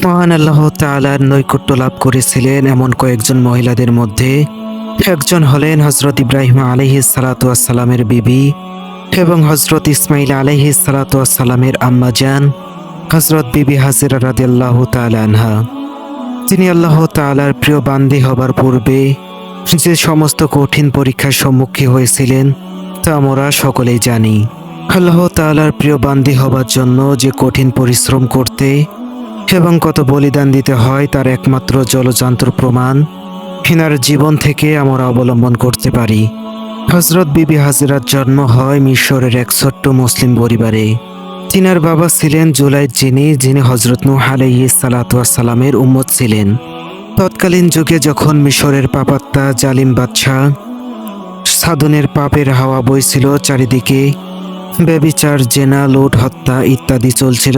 মহান আল্লাহ তাআলার নৈকট্য লাভ করেছিলেন এমন কয়েকজন মহিলাদের মধ্যে একজন হলেন হযরত ইব্রাহিম আলাইহিস সালাতু ওয়াস সালামের বিবি এবং হযরত ইসমাঈল আলাইহিস সালাতু ওয়াস সালামের আম্মা জান হযরত বিবি হাজেরা রাদিয়াল্লাহু তাআলা আনহা। তিনি আল্লাহ তাআলার প্রিয় বান্দী হবার পূর্বে যে সমস্ত কঠিন পরীক্ষার সম্মুখীন হয়েছিলেন তা আমরা সকলেই জানি। আল্লাহ তাআলার প্রিয় বান্দী হবার জন্য যে কঠিন পরিশ্রম করতে এবং কত বলিদান দিতে হয় তার একমাত্র জলজান্ত প্রমাণ হিনার জীবন থেকে আমরা অবলম্বন করতে পারি। হযরত বিবি হাজেরার জন্ম হয় মিশরের এক ছোট্ট মুসলিম পরিবারে। তিনার বাবা ছিলেন জুলাইদ, যিনি হযরত নূহ আলাইহিস সালাতু ওয়াস সালামের উম্মত ছিলেন। তৎকালীন যুগে যখন মিশরের পাপাত্তা জালিম বাদশাহ সাদনের পাপের হাওয়া বইছিল, চারিদিকে ব্যভিচার, জেনা, লুট, হত্যা ইত্যাদি চলছিল,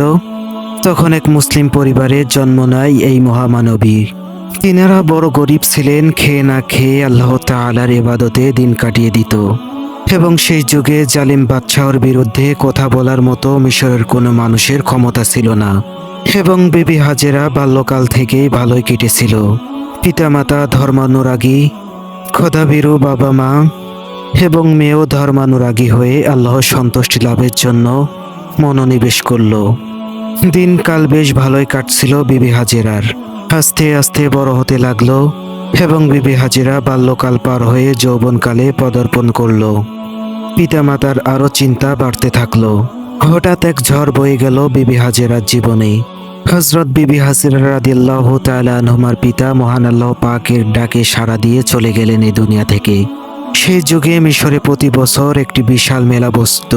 তখন এক মুসলিম পরিবারে জন্ম নেয় এই মহামানবী। তিনারা বড় গরিব ছিলেন, খেয়ে না খেয়ে আল্লাহ তাআলার ইবাদতে দিন কাটিয়ে দিত এবং সেই যুগে জালিম বাদশাহর বিরুদ্ধে কথা বলার মতো মিশরের কোনো মানুষের ক্ষমতা ছিল না। এবং বিবি হাজেরা বাল্যকাল থেকেই ভালোই কেটেছিল। পিতামাতা ধর্মানুরাগী, খোদাভীরু বাবা মা এবং মেয়েও ধর্মানুরাগী হয়ে আল্লাহর সন্তুষ্টি লাভের জন্য মনোনিবেশ করল। দিনকাল বেশ ভালোই কাটছিল বিবি হাজেরার। আস্তে আস্তে বড় হতে লাগলো এবং বিবি হাজেরা বাল্যকাল পার হয়ে যৌবনকালে পদার্পণ করল। পিতামাতার আরও চিন্তা বাড়তে থাকলো। হঠাৎ এক ঝড় বয়ে গেল বিবি হাজেরার জীবনে। হযরত বিবি হাজেরা রাদিয়াল্লাহু তাআলা আনহুমার পিতা মহান আল্লাহ পাকের ডাকে সাড়া দিয়ে চলে গেলেন এই দুনিয়া থেকে। সেই যুগে মিশরে প্রতি বছর একটি বিশাল মেলা বসত।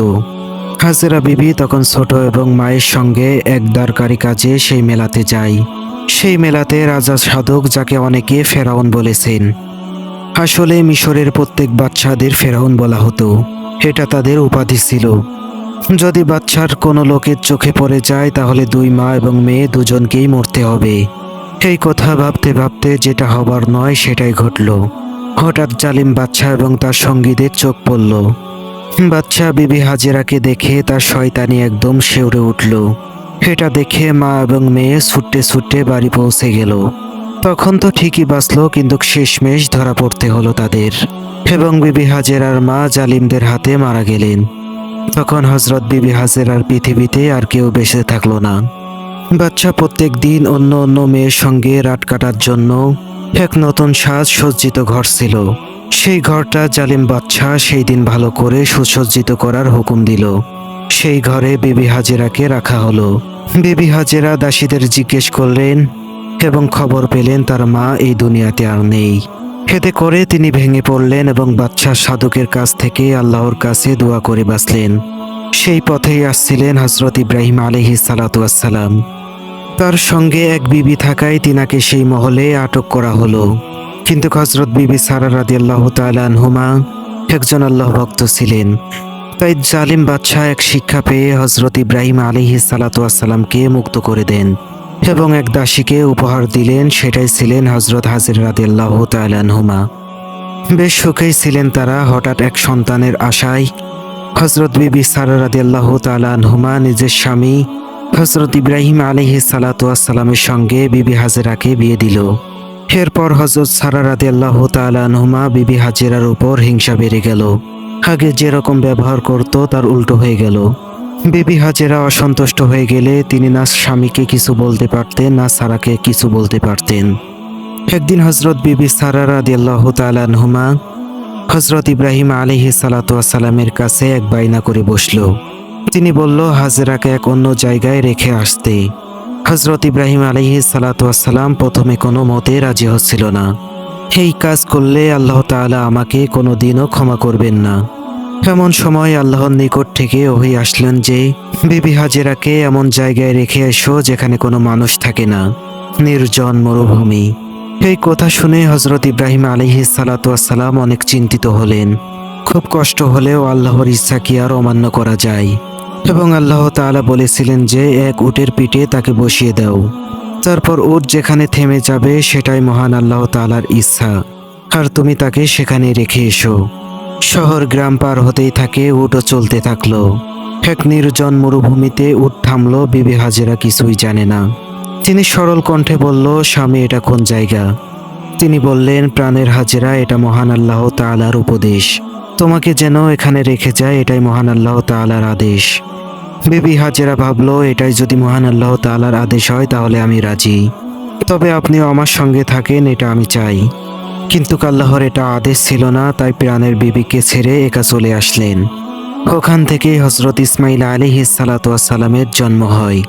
হাজেরা বিবি তখন ছোট এবং মায়ের সঙ্গে এক দরকারি কাজে সেই মেলাতে যায়। সেই মেলাতে রাজা সাধক, যাকে অনেকে ফেরাউন বলেছেন, আসলে মিশরের প্রত্যেক বাদশাদের ফেরাউন বলা হতো, এটা তাদের উপাধি ছিল। যদি বাদশার কোনো লোকের চোখে পড়ে যায় তাহলে দুই মা এবং মেয়ে দুজনকেই মরতে হবে। এই কথা ভাবতে ভাবতে যেটা হবার নয় সেটাই ঘটল। হঠাৎ জালিম বাদশা এবং তার সঙ্গীদের চোখ পড়ল। বাদশা বিবি হাজেরাকে দেখে তার শয়তানি একদম শিউরে উঠল। এটা দেখে মা এবং মেয়ে ছুটতে ছুটতে বাড়ি পৌঁছে গেল। তখন তো ঠিকই বাঁচল, কিন্তু শেষমেশ ধরা পড়তে হলো তাদের এবং বিবি হাজেরার মা জালিমদের হাতে মারা গেলেন। তখন হযরত বিবি হাজেরার পৃথিবীতে আর কেউ বেঁচে থাকলো না। বাদশা প্রত্যেক দিন অন্য অন্য মেয়ের সঙ্গে রাত কাটার জন্য এক নতুন সাজ সজ্জিত ঘর ছিল। সেই ঘরটা জালিম বাদশা সেই দিন ভালো করে সুসজ্জিত করার হুকুম দিল। সেই ঘরে বিবি হাজেরাকে রাখা হলো। বিবি হাজেরা দাসীদের জিজ্ঞেস করলেন এবং খবর পেলেন তার মা এই দুনিয়াতে আর নেই। এতে করে তিনি ভেঙে পড়লেন এবং বাদশাহ সাধকের কাছ থেকে আল্লাহর কাছে দোয়া করে বাঁচলেন। সেই পথেই আসছিলেন হযরত ইব্রাহিম আলাইহিস সালাতু ওয়াস সালাম। তার সঙ্গে এক বিবি থাকায় তিনাকে সেই মহলে আটক করা হলো। কিন্তু হযরত বিবি সারা রাদিয়াল্লাহু তাআলা আনহুমা একজন আল্লাহ ভক্ত ছিলেন। তাই জালিম বাদশাহ এক শিক্ষা পেয়ে হযরত ইব্রাহিম আলাইহিস সালাতু ওয়াস সালামকে মুক্ত করে দেন এবং এক দাসীকে উপহার দিলেন। সেটাই ছিলেন হযরত হাজেরা রাদিয়াল্লাহু তাআলা আনহুমা। বেশ সুখেই ছিলেন তারা। হঠাৎ এক সন্তানের আশায় হযরত বিবি সারা রাদিয়াল্লাহু তাআলা আনহুমা নিজের স্বামী হযরত ইব্রাহিম আলাইহিস সালাতু ওয়াস সালামের সঙ্গে বিবি হাজেরাকে বিয়ে দিল। এরপর হযরত সারা রাদিয়াল্লাহু তাআলা আনহুমা বিবি হাজেরার উপর হিংসা বেড়ে গেল। আগে যেরকম ব্যবহার করত তার উল্টো হয়ে গেল। বিবি হাজেরা অসন্তুষ্ট হয়ে গেলে তিনি না স্বামীকে কিছু বলতে পারতেন, না সারাকে কিছু বলতে পারতেন। একদিন হযরত বিবি সারা রাদিয়াল্লাহু তাআলা আনহুমা হযরত ইব্রাহিম আলাইহিস সালাতু ওয়াস সালামের কাছে এক বায়না করে বসল। তিনি বলল হাজেরাকে এক অন্য জায়গায় রেখে আসতে। হযরত ইব্রাহিম আলাইহিস সালাতু ওয়াস সালাম প্রথমে কোনো মতে রাজি হচ্ছিল না। এই কাজ করলে আল্লাহ তাআলা আমাকে কোনোদিনও ক্ষমা করবেন না। এমন সময় আল্লাহর নিকট থেকে ওহী আসলেন যে বিবি হাজেরাকে এমন জায়গায় রেখে এসো যেখানে কোনো মানুষ থাকে না, নির্জন মরুভূমি। এই কথা শুনে হযরত ইব্রাহিম আলাইহিস সালাতু ওয়াস সালাম অনেক চিন্তিত হলেন। খুব কষ্ট হলেও আল্লাহর ইচ্ছা কি আর অমান্য করা যায়? এবং আল্লাহ তাআলা বলেছিলেন যে এক উটের পিঠে তাকে বসিয়ে দাও, তারপর উট যেখানে থেমে যাবে সেটাই মহান আল্লাহ তাআলার ইচ্ছা, আর তুমি তাকে সেখানে রেখে এসো। শহর গ্রাম পার হতেই থাকে, উটও চলতে থাকলো। এক নির্জন মরুভূমিতে উট থামলো। বিবি হাজেরা কিছুই জানে না। তিনি সরল কণ্ঠে বলল, স্বামী এটা কোন জায়গা? তিনি বললেন, প্রাণের হাজেরা, এটা মহান আল্লাহ তাআলার উপদেশ। তোমাকে যেন এখানে রেখে যায়, এটাই মহান আল্লাহ তাআলার আদেশ। বিবি হাজেরা ভাবলো, এটাই যদি মহান আল্লাহ তাআলার আদেশ হয় তাহলে আমি রাজি। তবে আপনিও আমার সঙ্গে থাকেন, এটা আমি চাই। কিন্তু আল্লাহর এটা আদেশ ছিল না, তাই প্রাণের বিবিকে ছেড়ে একা চলে আসলেন। ওখান থেকে হযরত ইসমাঈল আলাইহিস সালাতু ওয়াস সালামের জন্ম হয়।